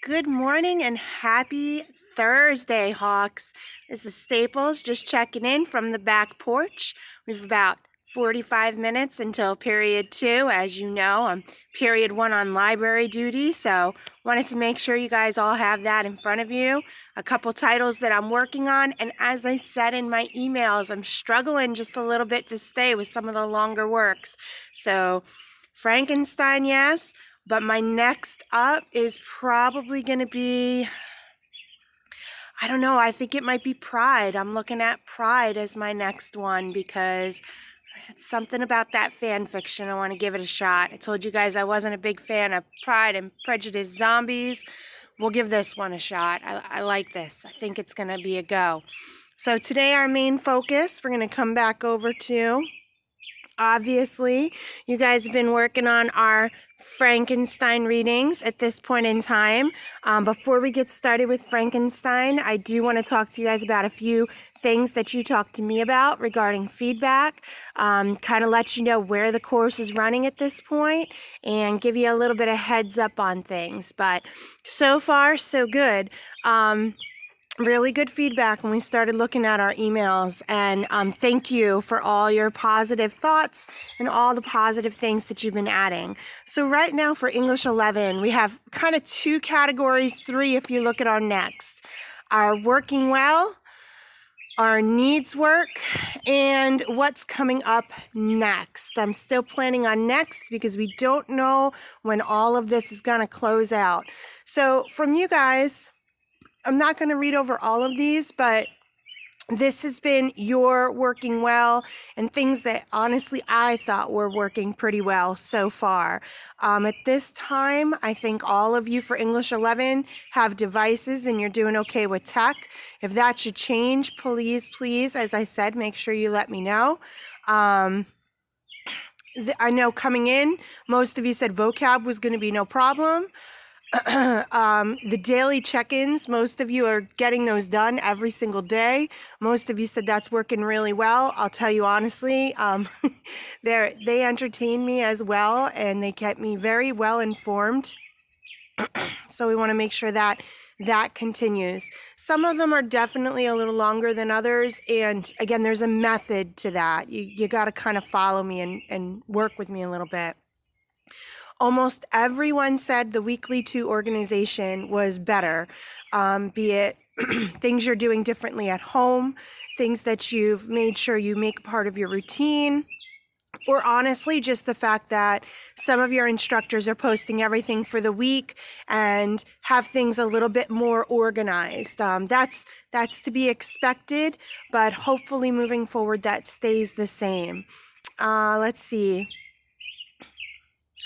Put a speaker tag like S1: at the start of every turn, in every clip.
S1: Good morning and happy Thursday, Hawks. This is Staples just checking in from the back porch. We've about 45 minutes until period 2. As you know, I'm period 1 on library duty, so wanted to make sure you guys all have that in front of you. A couple titles that I'm working on, and as I said in my emails, I'm struggling just a little bit to stay with some of the longer works. So Frankenstein, yes. But my next up is probably going to be, I don't know, I think it might be Pride. I'm looking at Pride as my next one because it's something about that fan fiction. I want to give it a shot. I told you guys I wasn't a big fan of Pride and Prejudice Zombies. We'll give this one a shot. I like this. I think it's going to be a go. So today our main focus, we're going to come back over to, obviously, you guys have been working on our Frankenstein readings at this point in time. Before we get started with Frankenstein, I do want to talk to you guys about a few things that you talked to me about regarding feedback, kind of let you know where the course is running at this point and give you a little bit of heads up on things. But so far, so good. Really good feedback when we started looking at our emails, and thank you for all your positive thoughts and all the positive things that you've been adding. So right now for English 11, we have kind of 2 categories, 3 if you look at our next. Our working well, our needs work, and what's coming up next. I'm still planning on next because we don't know when all of this is going to close out. So from you guys, I'm not going to read over all of these, but this has been your working well and things that honestly I thought were working pretty well so far. At this time, I think all of you for English 11 have devices and you're doing okay with tech. If that should change, please, as I said, make sure you let me know. I know coming in, most of you said vocab was going to be no problem. The daily check-ins, most of you are getting those done every single day. Most of you said that's working really well. I'll tell you honestly, they entertain me as well, and they kept me very well informed. So we want to make sure that that continues. Some of them are definitely a little longer than others, and again, there's a method to that. You got to kind of follow me and work with me a little bit. Almost everyone said the weekly 2 organization was better, be it things you're doing differently at home, things that you've made sure you make part of your routine, or honestly, just the fact that some of your instructors are posting everything for the week and have things a little bit more organized. That's to be expected, but hopefully moving forward that stays the same. Let's see.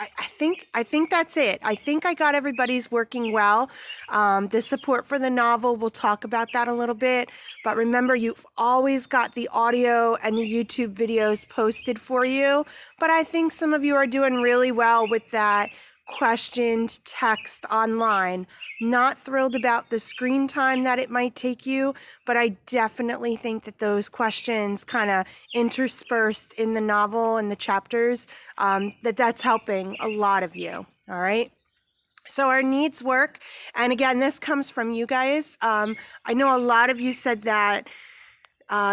S1: I think that's it. I think I got everybody's working well. The support for the novel, we'll talk about that a little bit. But remember, you've always got the audio and the YouTube videos posted for you. But I think some of you are doing really well with that questioned text online. Not thrilled about the screen time that it might take you, but I definitely think that those questions kind of interspersed in the novel and the chapters, that's helping a lot of you. All right. So our needs work, and again, this comes from you guys. I know a lot of you said that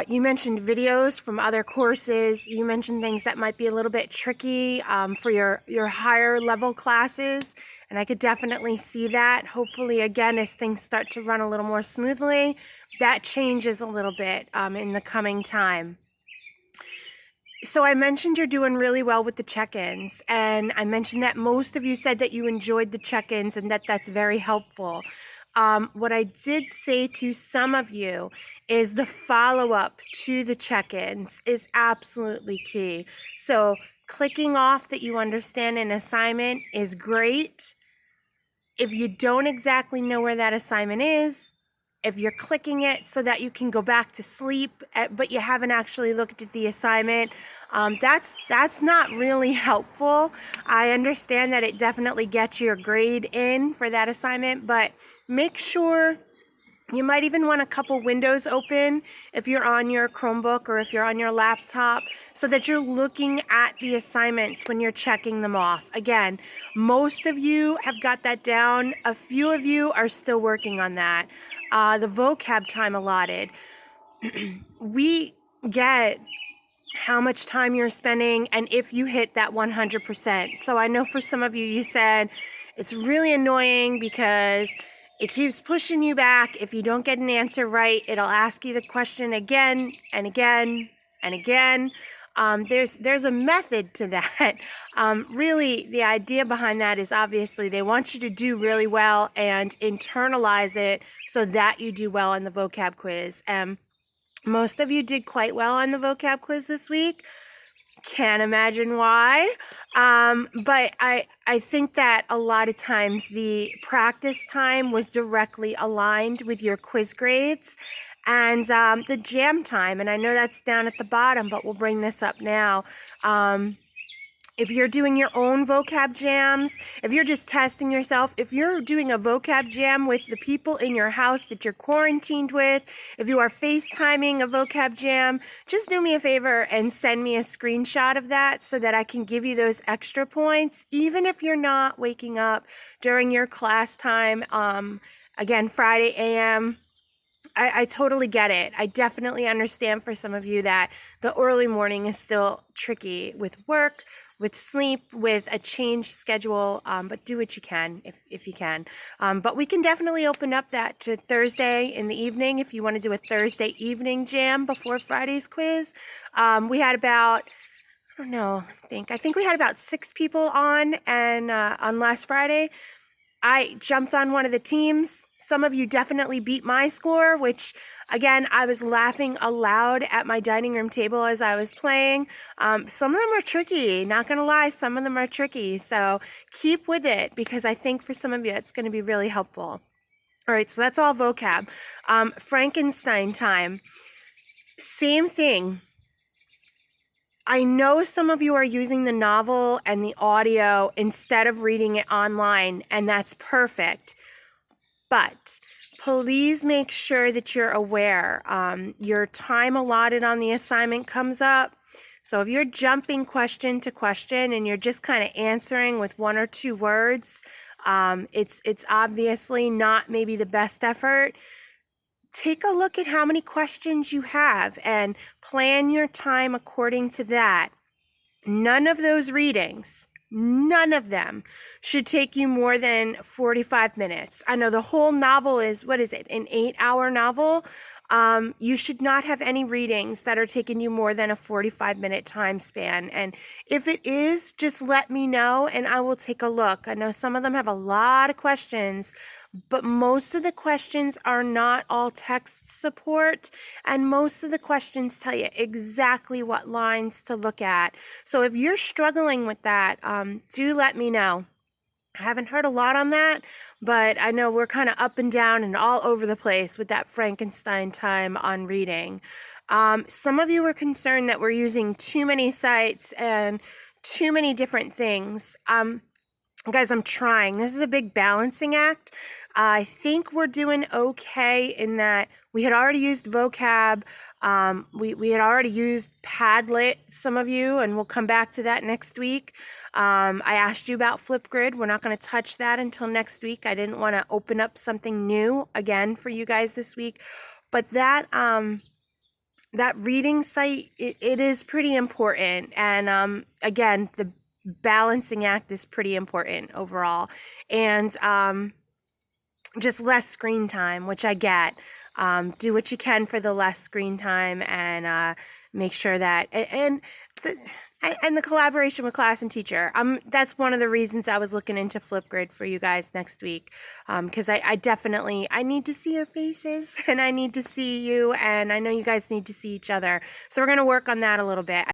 S1: you mentioned videos from other courses. You mentioned things that might be a little bit tricky for your higher level classes, and I could definitely see that. Hopefully, again, as things start to run a little more smoothly, that changes a little bit in the coming time. So I mentioned you're doing really well with the check-ins, and I mentioned that most of you said that you enjoyed the check-ins and that that's very helpful. What I did say to some of you is the follow-up to the check-ins is absolutely key. So clicking off that you understand an assignment is great. If you don't exactly know where that assignment is, if you're clicking it so that you can go back to sleep, but you haven't actually looked at the assignment, that's not really helpful. I understand that it definitely gets your grade in for that assignment, but make sure You might even want a couple windows open if you're on your Chromebook or if you're on your laptop, so that you're looking at the assignments when you're checking them off. Again, most of you have got that down. A few of you are still working on that. The vocab time allotted. We get how much time you're spending and if you hit that 100%. So I know for some of you, you said it's really annoying because it keeps pushing you back. If you don't get an answer right, it'll ask you the question again and again and again. There's a method to that. Really, the idea behind that is obviously they want you to do really well and internalize it so that you do well in the vocab quiz. Most of you did quite well on the vocab quiz this week. Can't imagine why. But I think that a lot of times the practice time was directly aligned with your quiz grades and the jam time. And I know that's down at the bottom, but we'll bring this up now. If you're doing your own vocab jams, if you're just testing yourself, if you're doing a vocab jam with the people in your house that you're quarantined with, if you are FaceTiming a vocab jam, just do me a favor and send me a screenshot of that so that I can give you those extra points, even if you're not waking up during your class time. Again, Friday AM. I totally get it. I definitely understand for some of you that the early morning is still tricky with work, with sleep, with a changed schedule, but do what you can if you can. But we can definitely open up that to Thursday in the evening if you want to do a Thursday evening jam before Friday's quiz. We had about, I don't know, I think we had about 6 people on and on last Friday. I jumped on one of the teams. Some of you definitely beat my score, which, again, I was laughing aloud at my dining room table as I was playing. Some of them are tricky, not going to lie, some of them are tricky. So keep with it because I think for some of you it's going to be really helpful. All right, so that's all vocab. Frankenstein time. Same thing. I know some of you are using the novel and the audio instead of reading it online, and that's perfect. But please make sure that you're aware. Your time allotted on the assignment comes up. So if you're jumping question to question and you're just kind of answering with 1 or 2 words, it's obviously not maybe the best effort. Take a look at how many questions you have and plan your time according to that. None of those readings, none of them should take you more than 45 minutes. I know the whole novel is, what is it, an 8-hour novel? You should not have any readings that are taking you more than a 45-minute time span. And if it is, just let me know and I will take a look. I know some of them have a lot of questions, but most of the questions are not all text support, and most of the questions tell you exactly what lines to look at. So if you're struggling with that, do let me know. I haven't heard a lot on that, but I know we're kind of up and down and all over the place with that Frankenstein time on reading. Some of you were concerned that we're using too many sites and too many different things. Guys, I'm trying. This is a big balancing act. I think we're doing okay in that we had already used vocab. We had already used Padlet, some of you, and we'll come back to that next week. I asked you about Flipgrid. We're not going to touch that until next week. I didn't want to open up something new again for you guys this week. But that reading site, it is pretty important. And again, the balancing act is pretty important overall. And just less screen time, which I get. Do what you can for the less screen time and make sure that, and the collaboration with class and teacher. That's one of the reasons I was looking into Flipgrid for you guys next week, because I definitely, I need to see your faces and I need to see you, and I know you guys need to see each other. So we're going to work on that a little bit.